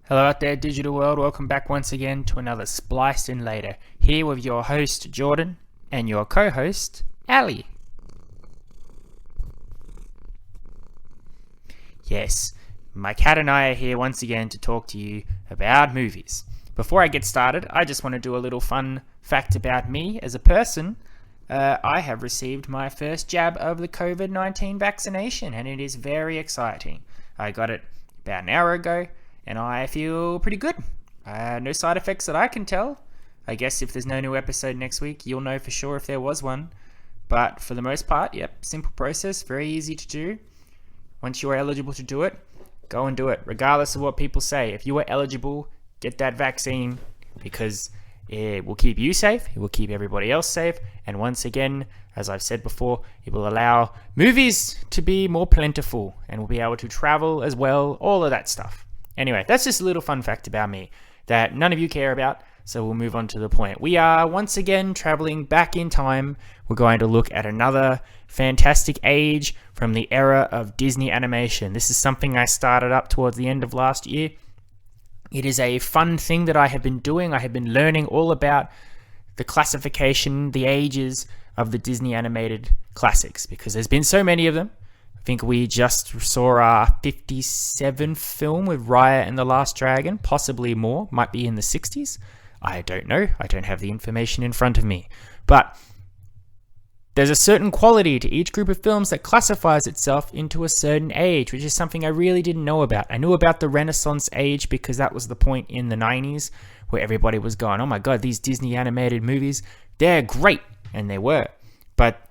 Hello out there, digital world. Welcome back once again to another Spliced In Later. Here with your host, Jordan, and your co-host, Ali. Yes, my cat and I are here once again to talk to you about movies. Before I get started, I just want to do a little fun fact about me as a person. I have received my first jab of the COVID-19 vaccination, and it is very exciting. I got it about an hour ago, and I feel pretty good. No side effects that I can tell. I guess if there's no new episode next week, you'll know for sure if there was one. But for the most part, yep, simple process, very easy to do. Once you are eligible to do it, go and do it, regardless of what people say. If you are eligible, get that vaccine, because it will keep you safe, it will keep everybody else safe, and once again, as I've said before, it will allow movies to be more plentiful, and we'll be able to travel as well, all of that stuff. Anyway, that's just a little fun fact about me that none of you care about, so we'll move on to the point. We are once again traveling back in time. We're going to look at another fantastic age from the era of Disney animation. This is something I started up towards the end of last year. It is a fun thing that I have been doing. I have been learning all about the classification, the ages of the Disney animated classics, because there's been so many of them. I think we just saw our 57th film with Raya and the Last Dragon, possibly more, might be in the 60s. I don't know. I don't have the information in front of me. But there's a certain quality to each group of films that classifies itself into a certain age, which is something I really didn't know about. I knew about the Renaissance age because that was the point in the 90s where everybody was going, oh my God, these Disney animated movies, they're great. And they were. But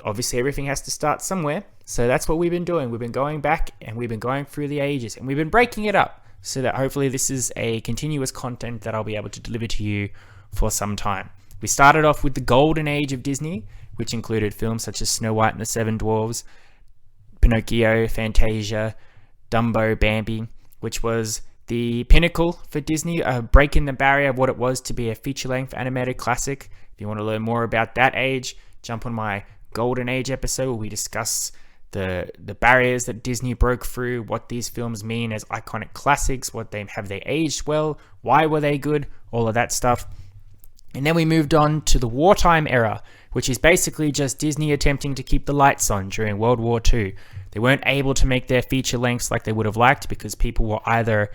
obviously everything has to start somewhere. So that's what we've been doing. We've been going back and we've been going through the ages and we've been breaking it up so that hopefully this is a continuous content that I'll be able to deliver to you for some time. We started off with the golden age of Disney, which included films such as Snow White and the Seven Dwarfs, Pinocchio, Fantasia, Dumbo, Bambi, which was the pinnacle for Disney, breaking the barrier of what it was to be a feature-length animated classic. If you want to learn more about that age, jump on my Golden Age episode where we discuss the barriers that Disney broke through, what these films mean as iconic classics, have they aged well, why were they good, all of that stuff. And then we moved on to the wartime era, which is basically just Disney attempting to keep the lights on during World War II. They weren't able to make their feature lengths like they would have liked because people were either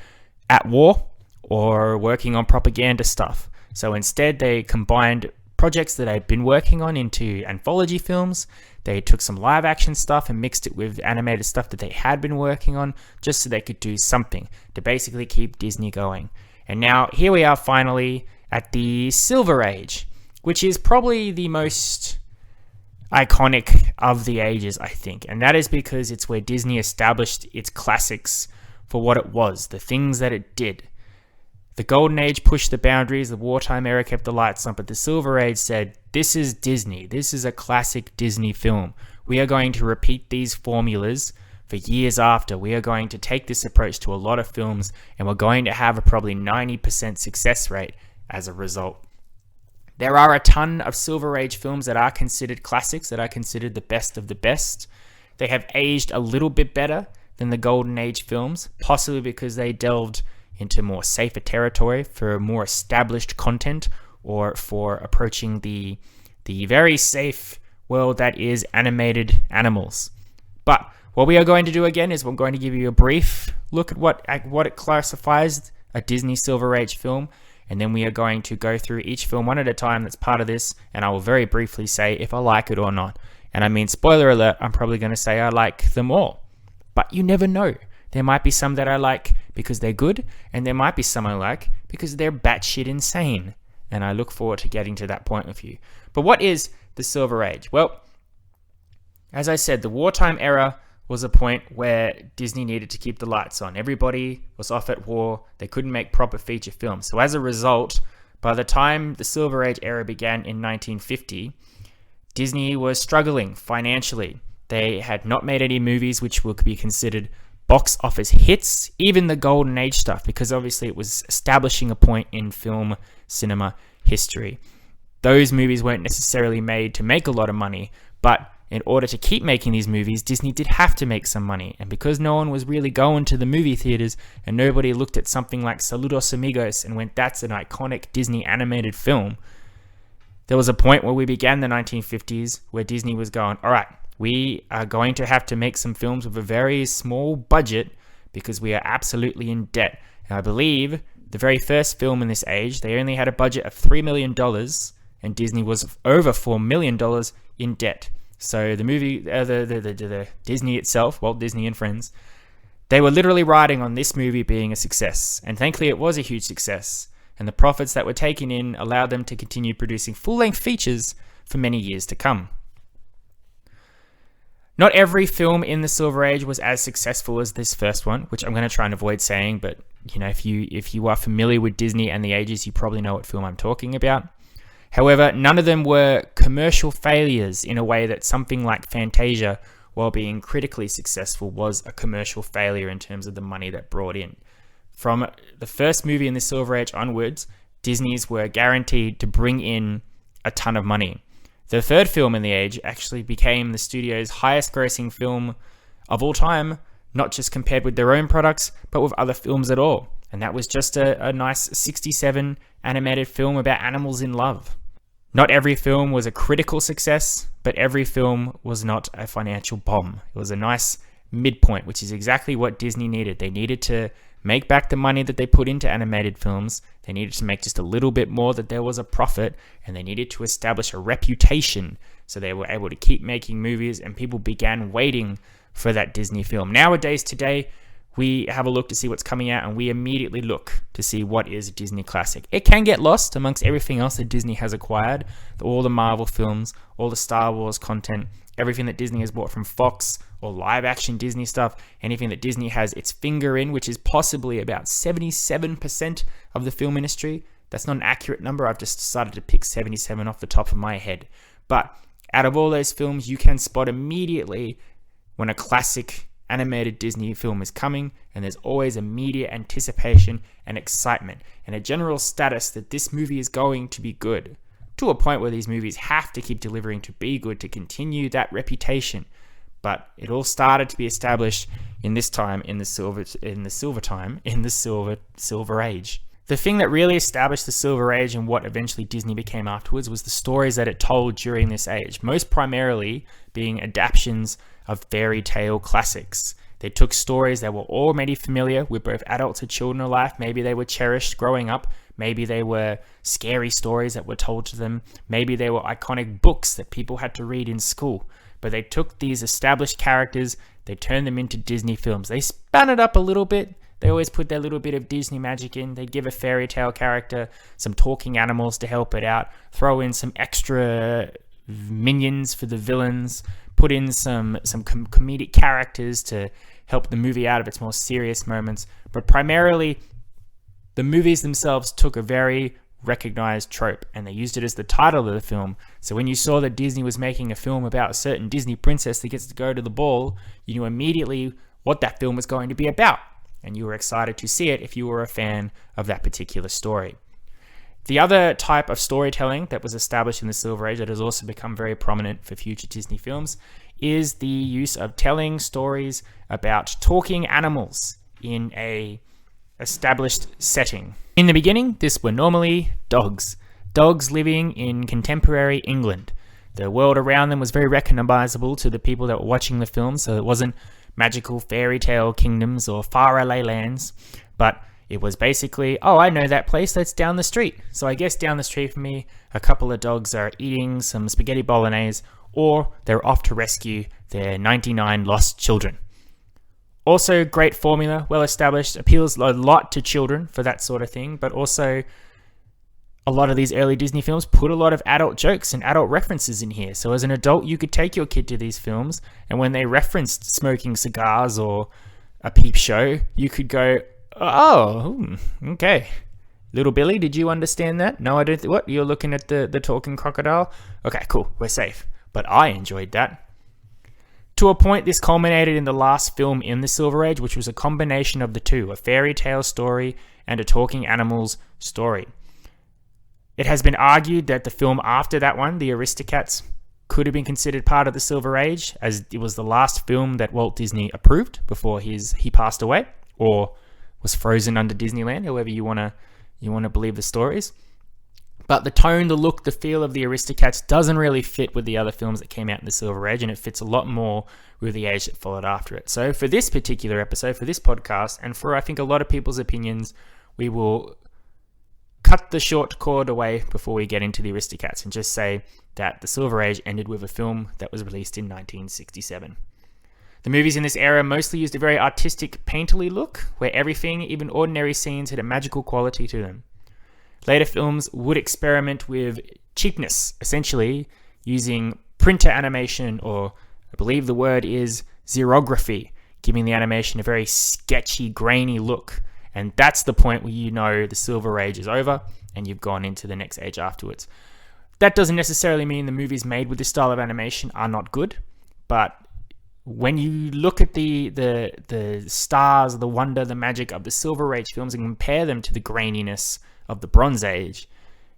at war or working on propaganda stuff. So instead they combined projects that I'd been working on into anthology films. They took some live action stuff and mixed it with animated stuff that they had been working on just so they could do something to basically keep Disney going. And now here we are finally at the Silver Age, which is probably the most iconic of the ages, I think. And that is because it's where Disney established its classics for what it was, the things that it did. The Golden Age pushed the boundaries, the wartime era kept the lights on, but the Silver Age said, this is Disney, this is a classic Disney film. We are going to repeat these formulas for years after. We are going to take this approach to a lot of films, and we're going to have a probably 90% success rate as a result. There are a ton of Silver Age films that are considered classics, that are considered the best of the best. They have aged a little bit better than the Golden Age films, possibly because they delved into more safer territory for more established content or for approaching the very safe world that is animated animals. But what we are going to do again is we're going to give you a brief look at what it classifies a Disney Silver Age film, and then we are going to go through each film one at a time that's part of this, and I will very briefly say if I like it or not. And I mean, spoiler alert, I'm probably going to say I like them all. But you never know. There might be some that I like because they're good, and there might be some I like because they're batshit insane. And I look forward to getting to that point with you. But what is the Silver Age? Well, as I said, the wartime era was a point where Disney needed to keep the lights on. Everybody was off at war. They couldn't make proper feature films. So as a result, by the time the Silver Age era began in 1950, Disney was struggling financially. They had not made any movies which would be considered box office hits, even the Golden Age stuff, because obviously it was establishing a point in film cinema history. Those movies weren't necessarily made to make a lot of money, but in order to keep making these movies, Disney did have to make some money. And because no one was really going to the movie theaters and nobody looked at something like Saludos Amigos and went, that's an iconic Disney animated film, there was a point where we began the 1950s where Disney was going, all right, we are going to have to make some films with a very small budget because we are absolutely in debt. And I believe the very first film in this age, they only had a budget of $3 million and Disney was over $4 million in debt. So the movie, the Disney itself, Walt Disney and Friends, they were literally riding on this movie being a success. And thankfully it was a huge success. And the profits that were taken in allowed them to continue producing full-length features for many years to come. Not every film in the Silver Age was as successful as this first one, which I'm going to try and avoid saying, but you know, if you are familiar with Disney and the ages, you probably know what film I'm talking about. However, none of them were commercial failures in a way that something like Fantasia, while being critically successful, was a commercial failure in terms of the money that brought in. From the first movie in the Silver Age onwards, Disney's were guaranteed to bring in a ton of money. The third film in the age actually became the studio's highest grossing film of all time, not just compared with their own products, but with other films at all. And that was just a nice 67 animated film about animals in love. Not every film was a critical success, but every film was not a financial bomb. It was a nice midpoint, which is exactly what Disney needed. They needed to make back the money that they put into animated films. They needed to make just a little bit more that there was a profit, and they needed to establish a reputation so they were able to keep making movies, and people began waiting for that Disney film. Nowadays, today, we have a look to see what's coming out, and we immediately look to see what is a Disney classic. It can get lost amongst everything else that Disney has acquired, all the Marvel films, all the Star Wars content, everything that Disney has bought from Fox or live action Disney stuff, anything that Disney has its finger in, which is possibly about 77% of the film industry. That's not an accurate number. I've just decided to pick 77 off the top of my head. But out of all those films, you can spot immediately when a classic animated Disney film is coming, and there's always immediate anticipation and excitement and a general status that this movie is going to be good, to a point where these movies have to keep delivering to be good to continue that reputation. But it all started to be established in this time, in the Silver Age. The thing that really established the Silver Age and what eventually Disney became afterwards was the stories that it told during this age, most primarily being adaptations of fairy tale classics. They took stories that were already familiar with both adults and children alike. Maybe they were cherished growing up. Maybe they were scary stories that were told to them. Maybe they were iconic books that people had to read in school. But they took these established characters, they turned them into Disney films. They spun it up a little bit. They always put their little bit of Disney magic in. They'd give a fairy tale character some talking animals to help it out, throw in some extra minions for the villains, put in some comedic characters to help the movie out of its more serious moments. But primarily, the movies themselves took a very recognized trope and they used it as the title of the film. So when you saw that Disney was making a film about a certain Disney princess that gets to go to the ball, you knew immediately what that film was going to be about, and you were excited to see it if you were a fan of that particular story. The other type of storytelling that was established in the Silver Age that has also become very prominent for future Disney films is the use of telling stories about talking animals in a established setting. In the beginning, this were normally dogs living in contemporary England. The world around them was very recognizable to the people that were watching the film, so it wasn't magical fairy tale kingdoms or faraway lands, but it was basically, oh, I know that place, that's down the street. So I guess down the street from me, a couple of dogs are eating some spaghetti bolognese, or they're off to rescue their 99 lost children. Also, great formula, well established, appeals a lot to children for that sort of thing, but also a lot of these early Disney films put a lot of adult jokes and adult references in here. So as an adult, you could take your kid to these films, and when they referenced smoking cigars or a peep show, you could go, oh, okay. Little Billy, did you understand that? No, I don't. What? You're looking at the talking crocodile? Okay, cool. We're safe. But I enjoyed that. To a point, this culminated in the last film in the Silver Age, which was a combination of the two, a fairy tale story and a talking animals story. It has been argued that the film after that one, The Aristocats, could have been considered part of the Silver Age, as it was the last film that Walt Disney approved before he passed away, or was frozen under Disneyland, however you want to believe the stories. But the tone, the look, the feel of the Aristocats doesn't really fit with the other films that came out in the Silver Age, and it fits a lot more with the age that followed after it. So for this particular episode, for this podcast, and for I think a lot of people's opinions, we will cut the short cord away before we get into the Aristocats and just say that the Silver Age ended with a film that was released in 1967. The movies in this era mostly used a very artistic, painterly look, where everything, even ordinary scenes, had a magical quality to them. Later films would experiment with cheapness, essentially using printer animation, or I believe the word is xerography, giving the animation a very sketchy, grainy look. And that's the point where you know the Silver Age is over and you've gone into the next age afterwards. That doesn't necessarily mean the movies made with this style of animation are not good, but when you look at the stars, the wonder, the magic of the Silver Age films and compare them to the graininess of the Bronze Age,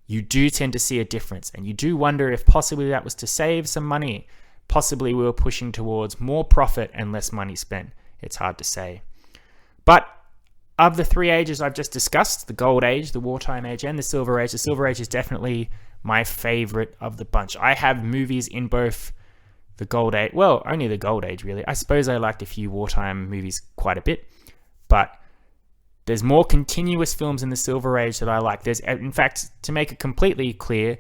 you do tend to see a difference. And you do wonder if possibly that was to save some money. Possibly we were pushing towards more profit and less money spent. It's hard to say. But of the three ages I've just discussed, the Gold Age, the Wartime Age, and the Silver Age is definitely my favorite of the bunch. I have movies in both the Gold Age, well, only the Gold Age really. I suppose I liked a few wartime movies quite a bit, but there's more continuous films in the Silver Age that I like. There's, in fact, to make it completely clear,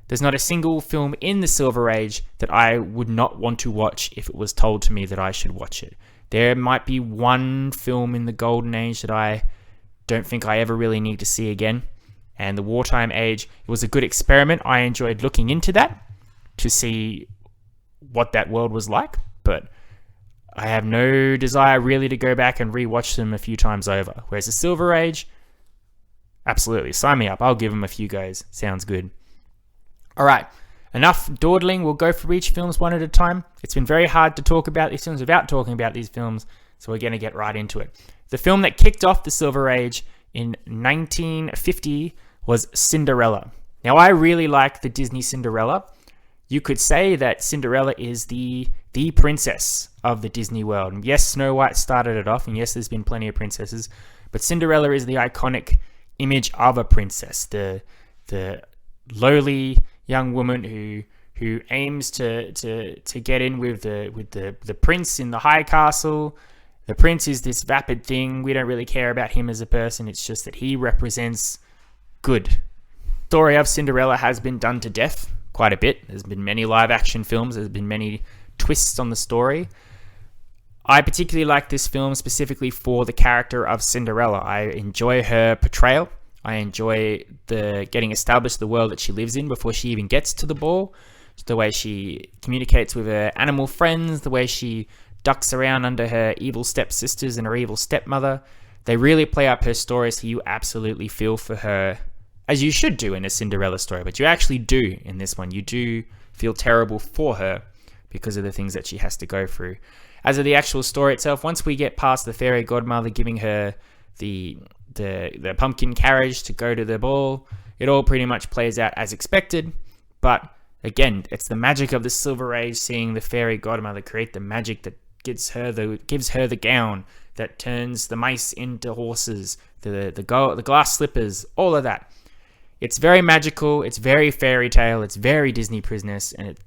there's not a single film in the Silver Age that I would not want to watch if it was told to me that I should watch it. There might be one film in the Golden Age that I don't think I ever really need to see again. And the Wartime Age, it was a good experiment. I enjoyed looking into that to see what that world was like. But I have no desire really to go back and rewatch them a few times over. Whereas the Silver Age, absolutely, sign me up. I'll give them a few goes. Sounds good. All right, enough dawdling. We'll go through each films one at a time. It's been very hard to talk about these films without talking about these films, so we're going to get right into it. The film that kicked off the Silver Age in 1950 was Cinderella. Now, I really like the Disney Cinderella. You could say that Cinderella is the princess of the Disney world. And yes, Snow White started it off, and yes, there's been plenty of princesses, but Cinderella is the iconic image of a princess, the lowly young woman who aims to get in with the prince in the high castle. The prince is this vapid thing. We don't really care about him as a person. It's just that he represents good. The story of Cinderella has been done to death quite a bit. There's been many live action films. There's been many twists on the story. I particularly like this film specifically for the character of Cinderella. I enjoy her portrayal. I enjoy the getting established the world that she lives in before she even gets to the ball. The way she communicates with her animal friends, the way she ducks around under her evil stepsisters and her evil stepmother. They really play up her story so you absolutely feel for her, as you should do in a Cinderella story, but you actually do in this one. You do feel terrible for her because of the things that she has to go through. As of the actual story itself, once we get past the fairy godmother giving her the pumpkin carriage to go to the ball, it all pretty much plays out as expected. But again, it's the magic of the Silver Age, seeing the fairy godmother create the magic that gives her the gown that turns the mice into horses, the glass slippers, all of that. It's very magical, it's very fairy tale, it's very Disney Princess, and it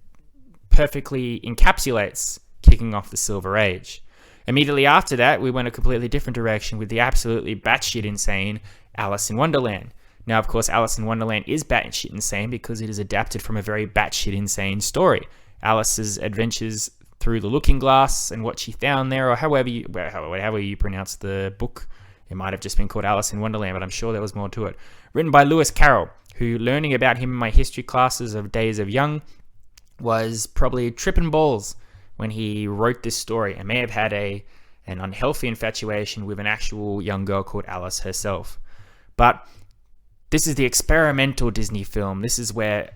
perfectly encapsulates kicking off the Silver Age. Immediately after that, we went a completely different direction with the absolutely batshit insane Alice in Wonderland. Now, of course, Alice in Wonderland is batshit insane because it is adapted from a very batshit insane story. Alice's adventures through the Looking Glass and what she found there, or however you pronounce the book. It might have just been called Alice in Wonderland, but I'm sure there was more to it. Written by Lewis Carroll, who, learning about him in my history classes of days of young, was probably tripping balls when he wrote this story and may have had an unhealthy infatuation with an actual young girl called Alice herself. But this is the experimental Disney film. This is where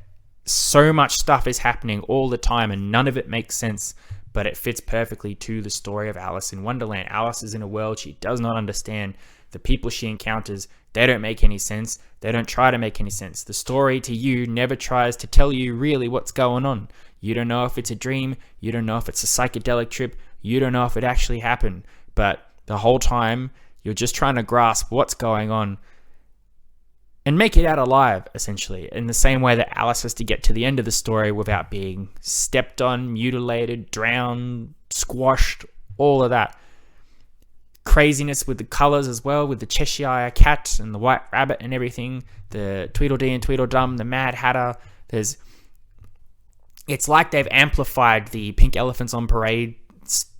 so much stuff is happening all the time and none of it makes sense, but it fits perfectly to the story of Alice in Wonderland. Alice is in a world she does not understand. The people she encounters, they don't make any sense. They don't try to make any sense. The story to you never tries to tell you really what's going on. You don't know if it's a dream. You don't know if it's a psychedelic trip. You don't know if it actually happened. But the whole time, you're just trying to grasp what's going on and make it out alive, essentially, in the same way that Alice has to get to the end of the story without being stepped on, mutilated, drowned, squashed, all of that. Craziness with the colors as well, with the Cheshire Cat and the White Rabbit and everything, the Tweedledee and Tweedledum, the Mad Hatter. It's like they've amplified the Pink Elephants on Parade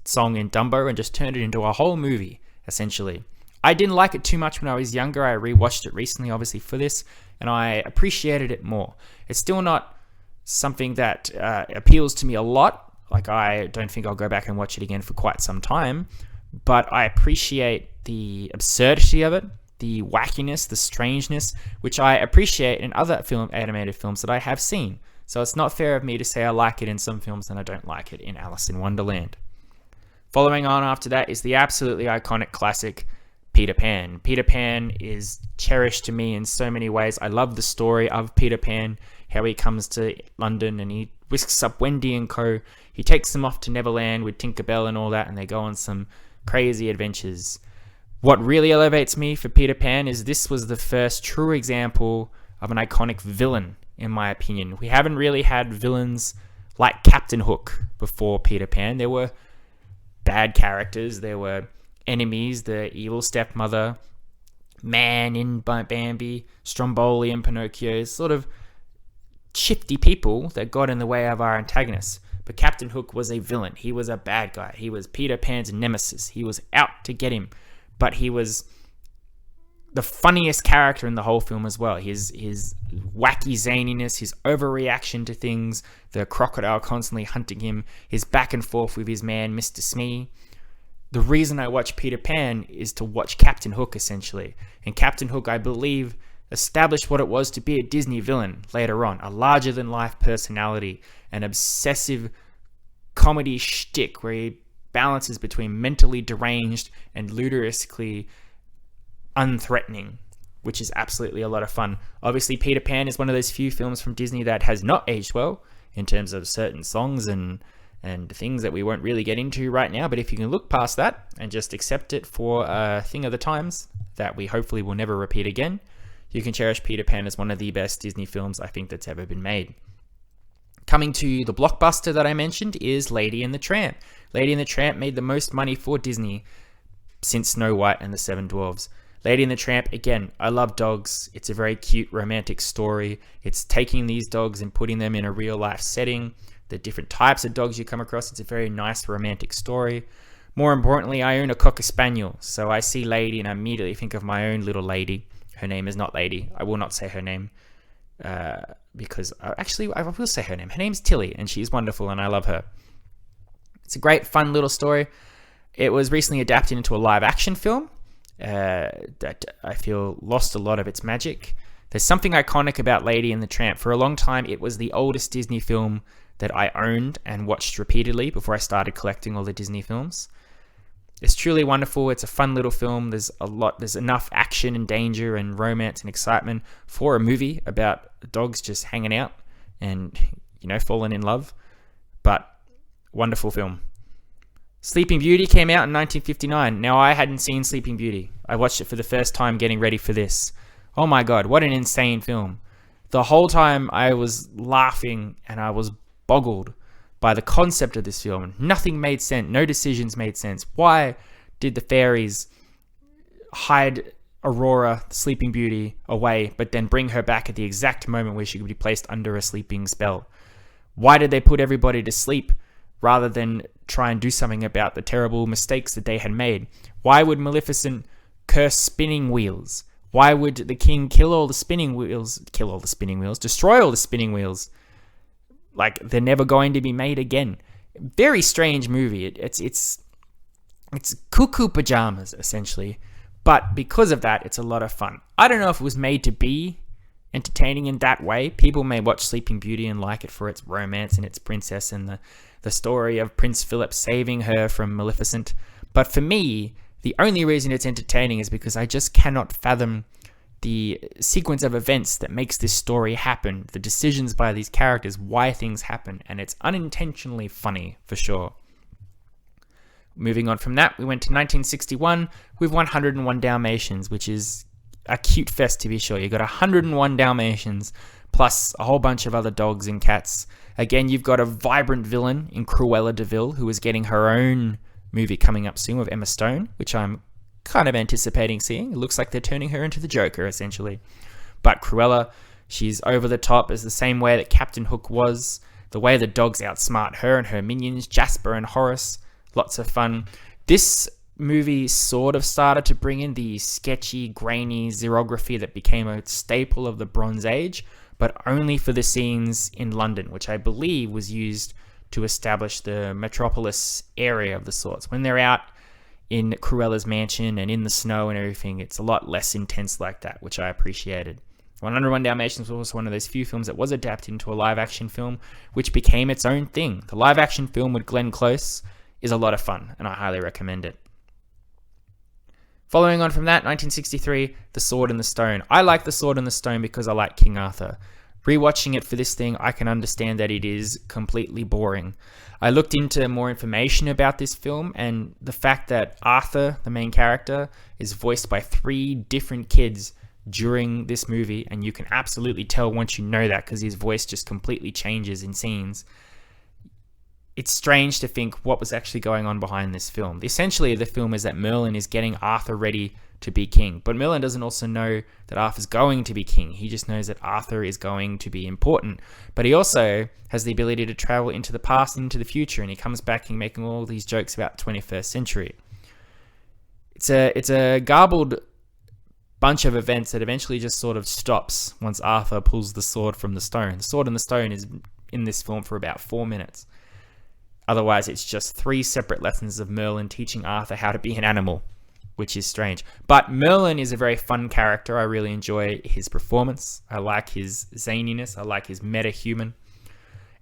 song in Dumbo and just turned it into a whole movie, essentially. I didn't like it too much when I was younger. I rewatched it recently, obviously, for this, and I appreciated it more. It's still not something that appeals to me a lot. Like, I don't think I'll go back and watch it again for quite some time, but I appreciate the absurdity of it, the wackiness, the strangeness, which I appreciate in other animated films that I have seen. So it's not fair of me to say I like it in some films and I don't like it in Alice in Wonderland. Following on after that is the absolutely iconic classic Peter Pan. Peter Pan is cherished to me in so many ways. I love the story of Peter Pan, how he comes to London and he whisks up Wendy and co. He takes them off to Neverland with Tinkerbell and all that, and they go on some crazy adventures. What really elevates me for Peter Pan is this was the first true example of an iconic villain, in my opinion. We haven't really had villains like Captain Hook before Peter Pan. There were bad characters, there were enemies, the evil stepmother, Man in Bambi, Stromboli and Pinocchio, sort of shifty people that got in the way of our antagonists. But Captain Hook was a villain. He was a bad guy. He was Peter Pan's nemesis. He was out to get him. But he was the funniest character in the whole film as well. His wacky zaniness, his overreaction to things, the crocodile constantly hunting him, his back and forth with his man, Mr. Smee. The reason I watch Peter Pan is to watch Captain Hook, essentially. And Captain Hook, I believe, established what it was to be a Disney villain later on. A larger-than-life personality, an obsessive comedy shtick where he balances between mentally deranged and ludicrously unthreatening, which is absolutely a lot of fun. Obviously, Peter Pan is one of those few films from Disney that has not aged well in terms of certain songs and things that we won't really get into right now. But if you can look past that and just accept it for a thing of the times that we hopefully will never repeat again, you can cherish Peter Pan as one of the best Disney films I think that's ever been made. Coming to the blockbuster that I mentioned is Lady and the Tramp. Lady and the Tramp made the most money for Disney since Snow White and the Seven Dwarfs. Lady and the Tramp, again, I love dogs. It's a very cute, romantic story. It's taking these dogs and putting them in a real-life setting. The different types of dogs you come across. It's a very nice, romantic story. More importantly, I own a Cocker Spaniel, so I see Lady and I immediately think of my own little lady. Her name is not Lady. I will not say her name because... actually, I will say her name. Her name's Tilly, and she's wonderful, and I love her. It's a great, fun little story. It was recently adapted into a live-action film that I feel lost a lot of its magic. There's something iconic about Lady and the Tramp. For a long time, it was the oldest Disney film that I owned and watched repeatedly before I started collecting all the Disney films. It's truly wonderful. It's a fun little film. There's enough action and danger and romance and excitement for a movie about dogs just hanging out and, falling in love. But wonderful film. Sleeping Beauty came out in 1959. Now, I hadn't seen Sleeping Beauty. I watched it for the first time getting ready for this. Oh my God, what an insane film. The whole time I was laughing and I was boggled by the concept of this film. Nothing made sense. No decisions made sense. Why did the fairies hide Aurora, the Sleeping Beauty, away, but then bring her back at the exact moment where she could be placed under a sleeping spell? Why did they put everybody to sleep rather than try and do something about the terrible mistakes that they had made? Why would Maleficent curse spinning wheels? Why would the king destroy all the spinning wheels? Like, they're never going to be made again. Very strange movie. It's cuckoo pajamas, essentially. But because of that, it's a lot of fun. I don't know if it was made to be entertaining in that way. People may watch Sleeping Beauty and like it for its romance and its princess and the story of Prince Philip saving her from Maleficent. But for me, the only reason it's entertaining is because I just cannot fathom the sequence of events that makes this story happen, the decisions by these characters, why things happen, and it's unintentionally funny for sure. Moving on from that, we went to 1961 with 101 Dalmatians, which is a cute fest to be sure. You've got 101 Dalmatians plus a whole bunch of other dogs and cats. Again, you've got a vibrant villain in Cruella de Vil, who is getting her own movie coming up soon with Emma Stone, which I'm kind of anticipating seeing. It looks like they're turning her into the Joker, essentially. But Cruella, she's over the top as the same way that Captain Hook was. The way the dogs outsmart her and her minions, Jasper and Horace. Lots of fun. This movie sort of started to bring in the sketchy, grainy xerography that became a staple of the Bronze Age, but only for the scenes in London, which I believe was used to establish the metropolis area of the sorts. When they're out in Cruella's mansion and in the snow and everything, it's a lot less intense like that, which I appreciated. 101 Dalmatians was also one of those few films that was adapted into a live-action film, which became its own thing. The live-action film with Glenn Close is a lot of fun, and I highly recommend it. Following on from that, 1963, The Sword and the Stone. I like The Sword and the Stone because I like King Arthur. Rewatching it for this thing, I can understand that it is completely boring. I looked into more information about this film, and the fact that Arthur, the main character, is voiced by 3 different kids during this movie, and you can absolutely tell once you know that because his voice just completely changes in scenes. It's strange to think what was actually going on behind this film. Essentially, the film is that Merlin is getting Arthur ready to be king. But Merlin doesn't also know that Arthur's going to be king. He just knows that Arthur is going to be important. But he also has the ability to travel into the past and into the future, and he comes back and making all these jokes about the 21st century. It's a garbled bunch of events that eventually just sort of stops once Arthur pulls the sword from the stone. The Sword and the Stone is in this film for about 4 minutes. Otherwise, it's just 3 separate lessons of Merlin teaching Arthur how to be an animal, which is strange. But Merlin is a very fun character. I really enjoy his performance. I like his zaniness. I like his meta-human.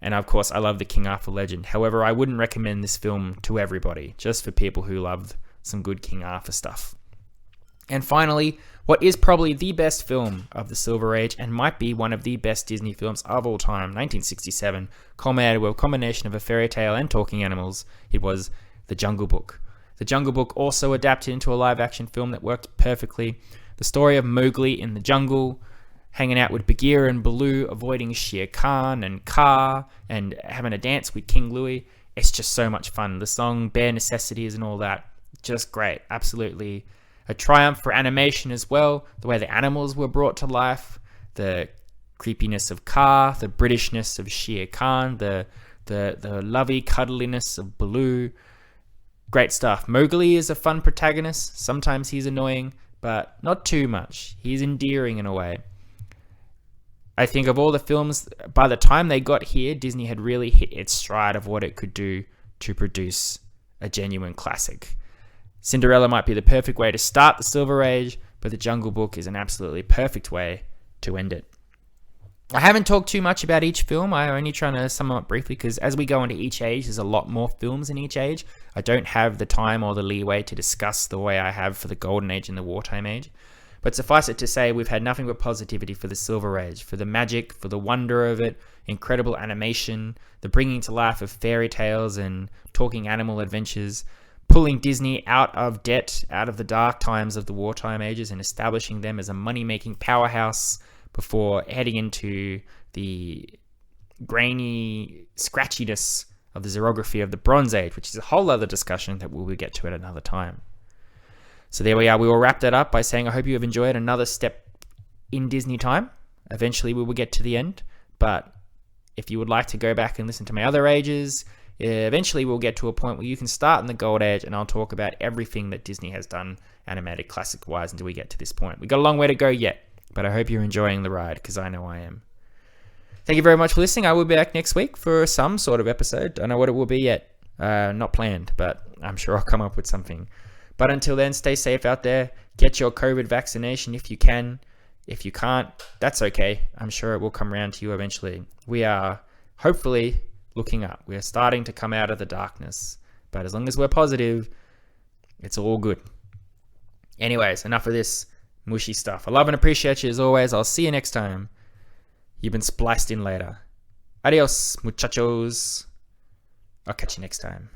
And of course, I love the King Arthur legend. However, I wouldn't recommend this film to everybody, just for people who love some good King Arthur stuff. And finally, what is probably the best film of the Silver Age and might be one of the best Disney films of all time, 1967, culminated with a combination of a fairy tale and talking animals. It was The Jungle Book. The Jungle Book also adapted into a live-action film that worked perfectly. The story of Mowgli in the jungle, hanging out with Bagheera and Baloo, avoiding Shere Khan and Kaa, and having a dance with King Louie. It's just so much fun. The song Bare Necessities and all that, just great. Absolutely a triumph for animation as well. The way the animals were brought to life, the creepiness of Kaa, the Britishness of Shere Khan, the lovey cuddliness of Baloo. Great stuff. Mowgli is a fun protagonist. Sometimes he's annoying, but not too much. He's endearing in a way. I think of all the films, by the time they got here, Disney had really hit its stride of what it could do to produce a genuine classic. Cinderella might be the perfect way to start the Silver Age, but The Jungle Book is an absolutely perfect way to end it. I haven't talked too much about each film. I'm only trying to sum up briefly because as we go into each age, there's a lot more films in each age. I don't have the time or the leeway to discuss the way I have for the Golden Age and the Wartime Age. But suffice it to say, we've had nothing but positivity for the Silver Age, for the magic, for the wonder of it, incredible animation, the bringing to life of fairy tales and talking animal adventures, pulling Disney out of debt, out of the dark times of the wartime ages and establishing them as a money-making powerhouse before heading into the grainy scratchiness of the xerography of the Bronze Age, which is a whole other discussion that we will get to at another time. So there we are. We will wrap that up by saying I hope you have enjoyed another step in Disney time. Eventually we will get to the end, but if you would like to go back and listen to my other ages, eventually we'll get to a point where you can start in the Gold Age and I'll talk about everything that Disney has done animated classic wise until we get to this point. We've got a long way to go yet, but I hope you're enjoying the ride because I know I am. Thank you very much for listening. I will be back next week for some sort of episode. Don't know what it will be yet. Not planned, but I'm sure I'll come up with something. But until then, stay safe out there. Get your COVID vaccination if you can. If you can't, that's okay. I'm sure it will come around to you eventually. We are hopefully looking up. We are starting to come out of the darkness. But as long as we're positive, it's all good. Anyways, enough of this. mushy stuff. I love and appreciate you as always. I'll see you next time. You've been spliced in later. Adios, muchachos. I'll catch you next time.